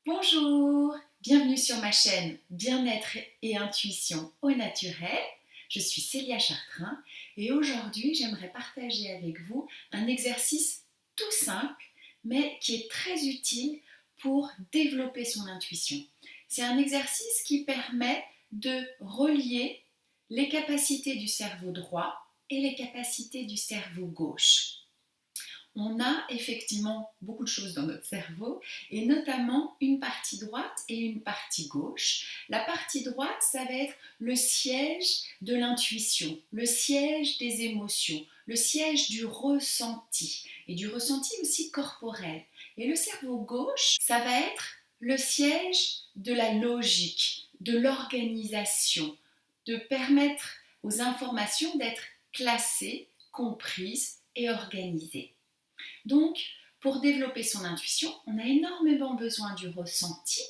Bonjour, bienvenue sur ma chaîne Bien-être et intuition au naturel. Je suis Célia Chartrain et aujourd'hui j'aimerais partager avec vous un exercice tout simple mais qui est très utile pour développer son intuition. C'est un exercice qui permet de relier les capacités du cerveau droit et les capacités du cerveau gauche. On a effectivement beaucoup de choses dans notre cerveau et notamment une partie droite et une partie gauche. La partie droite, ça va être le siège de l'intuition, le siège des émotions, le siège du ressenti et du ressenti aussi corporel. Et le cerveau gauche, ça va être le siège de la logique, de l'organisation, de permettre aux informations d'être classées, comprises et organisées. Donc, pour développer son intuition, on a énormément besoin du ressenti,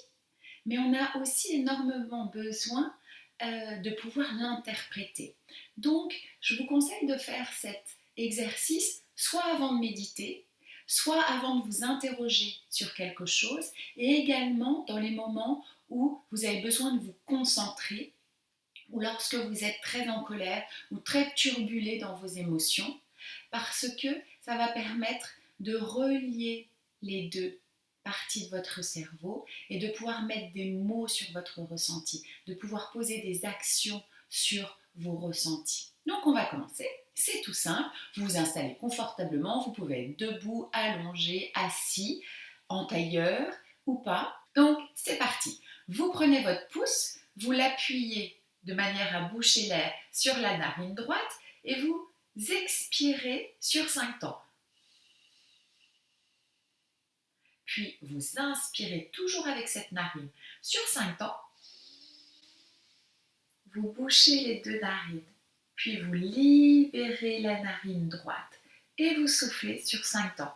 mais on a aussi énormément besoin de pouvoir l'interpréter. Donc, je vous conseille de faire cet exercice soit avant de méditer, soit avant de vous interroger sur quelque chose, et également dans les moments où vous avez besoin de vous concentrer, ou lorsque vous êtes très en colère ou très turbulé dans vos émotions, parce que ça va permettre de relier les deux parties de votre cerveau et de pouvoir mettre des mots sur votre ressenti, de pouvoir poser des actions sur vos ressentis. Donc on va commencer, c'est tout simple, vous vous installez confortablement, vous pouvez être debout, allongé, assis, en tailleur ou pas. Donc c'est parti, vous prenez votre pouce, vous l'appuyez de manière à boucher l'air sur la narine droite et vous expirez sur 5 temps. Puis vous inspirez toujours avec cette narine sur 5 temps. Vous bouchez les deux narines. Puis vous libérez la narine droite et vous soufflez sur 5 temps.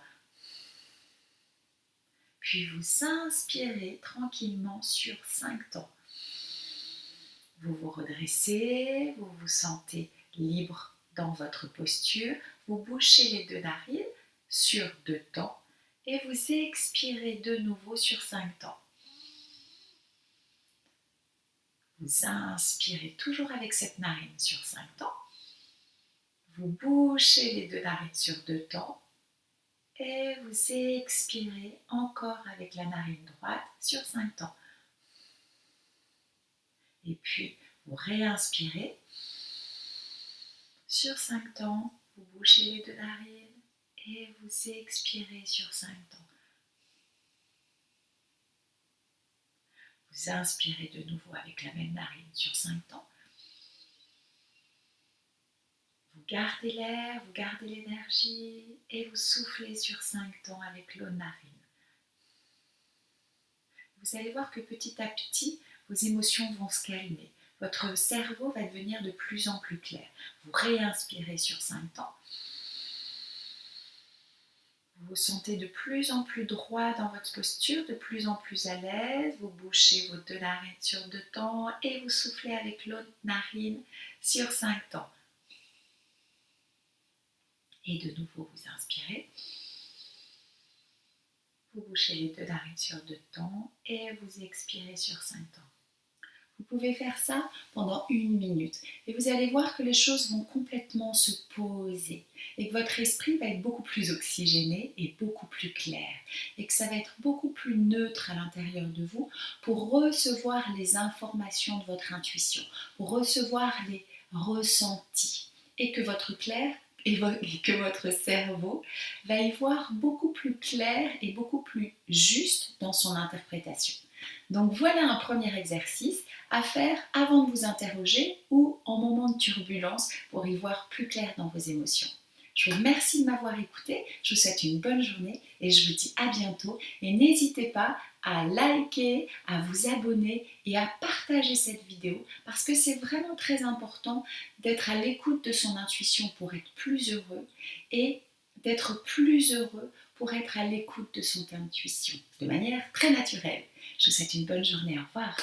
Puis vous inspirez tranquillement sur 5 temps. Vous vous redressez, vous vous sentez libre dans votre posture. Vous bouchez les deux narines sur 2 temps et vous expirez de nouveau sur 5 temps. Vous inspirez toujours avec cette narine sur 5 temps. Vous bouchez les deux narines sur 2 temps et vous expirez encore avec la narine droite sur 5 temps. Et puis vous réinspirez sur 5 temps, vous bouchez les deux narines et vous expirez sur 5 temps. Vous inspirez de nouveau avec la même narine sur 5 temps. Vous gardez l'air, vous gardez l'énergie et vous soufflez sur 5 temps avec l'autre narine. Vous allez voir que petit à petit, vos émotions vont se calmer. Votre cerveau va devenir de plus en plus clair. Vous réinspirez sur 5 temps. Vous vous sentez de plus en plus droit dans votre posture, de plus en plus à l'aise. Vous bouchez vos deux narines sur 2 temps et vous soufflez avec l'autre narine sur 5 temps. Et de nouveau, vous inspirez. Vous bouchez les deux narines sur 2 temps et vous expirez sur 5 temps. Vous pouvez faire ça pendant 1 minute et vous allez voir que les choses vont complètement se poser et que votre esprit va être beaucoup plus oxygéné et beaucoup plus clair et que ça va être beaucoup plus neutre à l'intérieur de vous pour recevoir les informations de votre intuition, pour recevoir les ressentis et que votre cerveau va y voir beaucoup plus clair et beaucoup plus juste dans son interprétation. Donc voilà un premier exercice à faire avant de vous interroger ou en moment de turbulence pour y voir plus clair dans vos émotions. Je vous remercie de m'avoir écouté, je vous souhaite une bonne journée et je vous dis à bientôt. Et n'hésitez pas à liker, à vous abonner et à partager cette vidéo parce que c'est vraiment très important d'être à l'écoute de son intuition pour être plus heureux et d'être plus heureux pour être à l'écoute de son intuition de manière très naturelle. Je vous souhaite une bonne journée, au revoir.